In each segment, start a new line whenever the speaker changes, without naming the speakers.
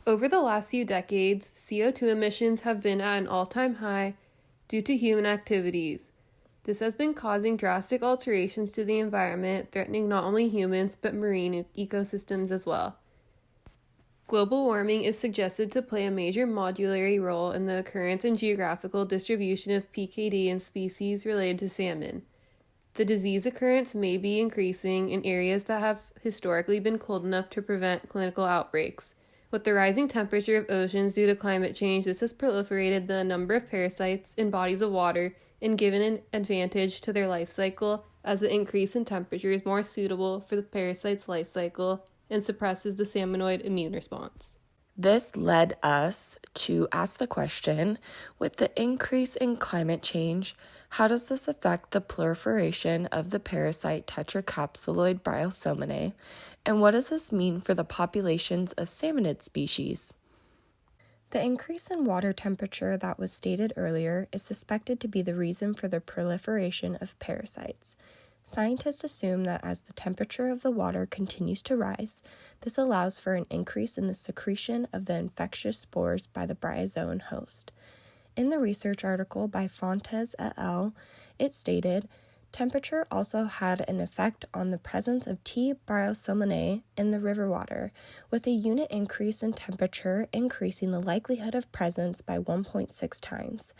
Over the last few decades, CO2 emissions have been at an all-time high due to human activities. This has been causing drastic alterations to the environment, threatening not only humans but marine ecosystems as well. Global warming is suggested to play a major modulatory role in the occurrence and geographical distribution of PKD in species related to salmon. The disease occurrence may be increasing in areas that have historically been cold enough to prevent clinical outbreaks. With the rising temperature of oceans due to climate change, this has proliferated the number of parasites in bodies of water and given an advantage to their life cycle, as the increase in temperature is more suitable for the parasite's life cycle and suppresses the salmonid immune response.
This led us to ask the question, with the increase in climate change, how does this affect the proliferation of the parasite Tetracapsuloides bryosalmonae, and what does this mean for the populations of salmonid species? The increase in water temperature that was stated earlier is suspected to be the reason for the proliferation of parasites. Scientists assume that as the temperature of the water continues to rise, this allows for an increase in the secretion of the infectious spores by the bryozoan host. In the research article by Fontes et al., it stated, temperature also had an effect on the presence of T. bryosalmonae in the river water, with a unit increase in temperature increasing the likelihood of presence by 1.6 times.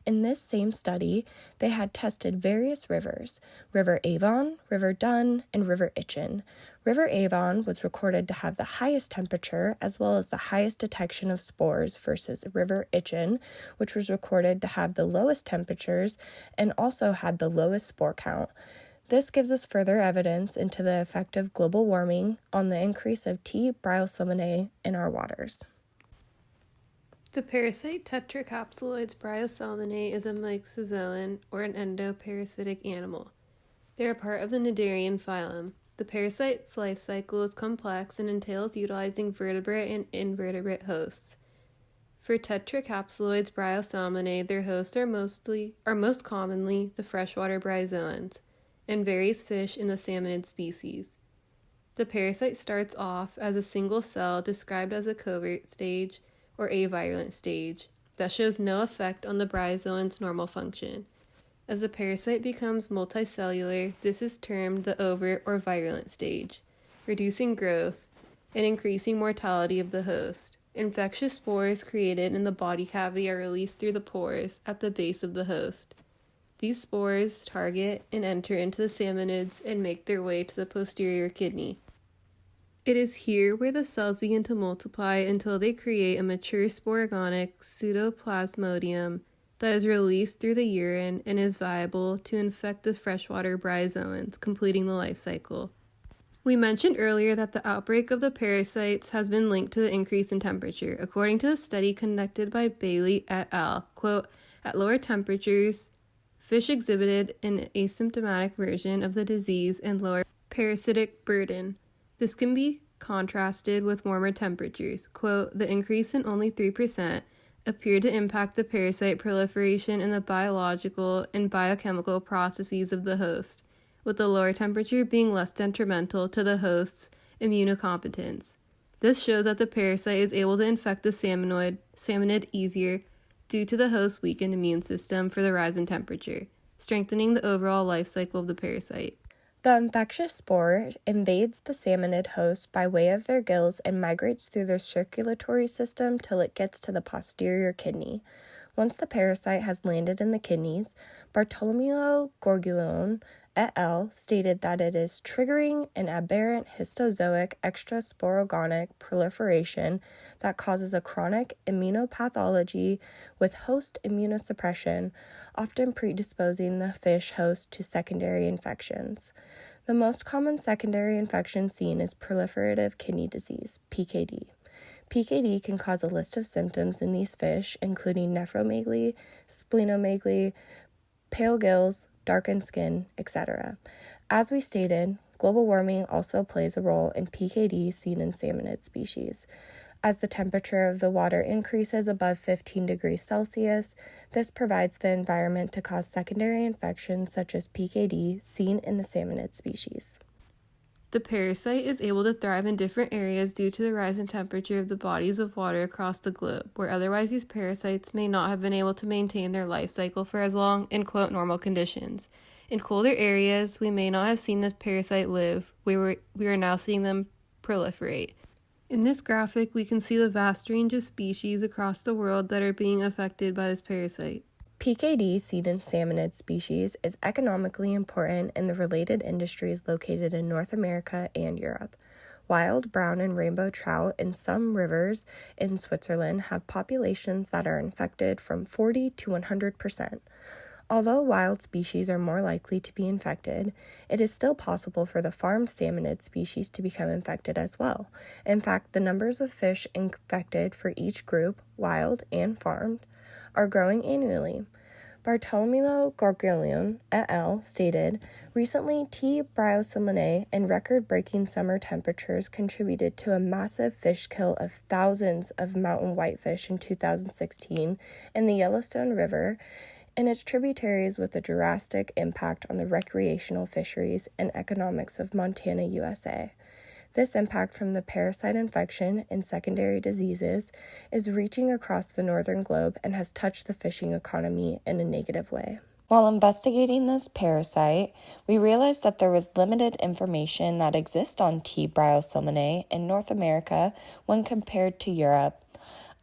In this same study, they had tested various rivers, River Avon, River Dun, and River Itchen. River Avon was recorded to have the highest temperature as well as the highest detection of spores versus River Itchen, which was recorded to have the lowest temperatures and also had the lowest spore count. This gives us further evidence into the effect of global warming on the increase of T. bryosalmonae in our waters.
The parasite Tetracapsuloides bryosalmonae is a myxozoan, or an endoparasitic animal. They are part of the Cnidarian phylum. The parasite's life cycle is complex and entails utilizing vertebrate and invertebrate hosts. For Tetracapsuloides bryosalmonae, their hosts are most commonly the freshwater bryozoans and various fish in the salmonid species. The parasite starts off as a single cell described as a covert stage or avirulent stage that shows no effect on the bryozoan's normal function. As the parasite becomes multicellular, this is termed the overt or virulent stage, reducing growth and increasing mortality of the host. Infectious spores created in the body cavity are released through the pores at the base of the host. These spores target and enter into the salmonids and make their way to the posterior kidney. It is here where the cells begin to multiply until they create a mature sporogonic pseudoplasmodium that is released through the urine and is viable to infect the freshwater bryozoans, completing the life cycle. We mentioned earlier that the outbreak of the parasites has been linked to the increase in temperature. According to the study conducted by Bailey et al., quote, at lower temperatures, fish exhibited an asymptomatic version of the disease and lower parasitic burden. This can be contrasted with warmer temperatures. Quote, the increase in only 3% appeared to impact the parasite proliferation in the biological and biochemical processes of the host, with the lower temperature being less detrimental to the host's immunocompetence. This shows that the parasite is able to infect the salmonid easier due to the host's weakened immune system for the rise in temperature, strengthening the overall life cycle of the parasite.
The infectious spore invades the salmonid host by way of their gills and migrates through their circulatory system till it gets to the posterior kidney. Once the parasite has landed in the kidneys, Bartolomeo Gorgulione et al. Stated that it is triggering an aberrant histozoic extrasporogonic proliferation that causes a chronic immunopathology with host immunosuppression, often predisposing the fish host to secondary infections. The most common secondary infection seen is proliferative kidney disease, PKD. PKD can cause a list of symptoms in these fish, including nephromegaly, splenomegaly, pale gills, darkened skin, etc. As we stated, global warming also plays a role in PKD seen in salmonid species. As the temperature of the water increases above 15 degrees Celsius, this provides the environment to cause secondary infections such as PKD seen in the salmonid species.
The parasite is able to thrive in different areas due to the rise in temperature of the bodies of water across the globe, where otherwise these parasites may not have been able to maintain their life cycle for as long in quote normal conditions. In colder areas, we may not have seen this parasite live, where we are now seeing them proliferate. In this graphic, we can see the vast range of species across the world that are being affected by this parasite.
PKD seed and salmonid species is economically important in the related industries located in North America and Europe. Wild brown and rainbow trout in some rivers in Switzerland have populations that are infected from 40 to 100%. Although wild species are more likely to be infected, it is still possible for the farmed salmonid species to become infected as well. In fact, the numbers of fish infected for each group, wild and farmed, are growing annually. Bartolomeo Gargiulo et al. Stated, recently T. bryosalmonae and record-breaking summer temperatures contributed to a massive fish kill of thousands of mountain whitefish in 2016 in the Yellowstone River and its tributaries, with a drastic impact on the recreational fisheries and economics of Montana, USA. This impact from the parasite infection and secondary diseases is reaching across the northern globe and has touched the fishing economy in a negative way. While investigating this parasite, we realized that there was limited information that exists on T. bryosalmonae in North America when compared to Europe.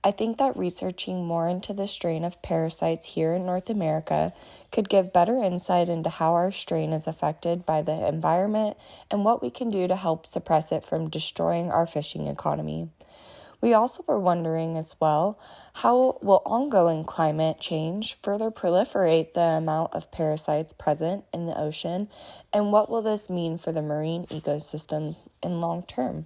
I think that researching more into the strain of parasites here in North America could give better insight into how our strain is affected by the environment and what we can do to help suppress it from destroying our fishing economy. We also were wondering as well, how will ongoing climate change further proliferate the amount of parasites present in the ocean, and what will this mean for the marine ecosystems in long term?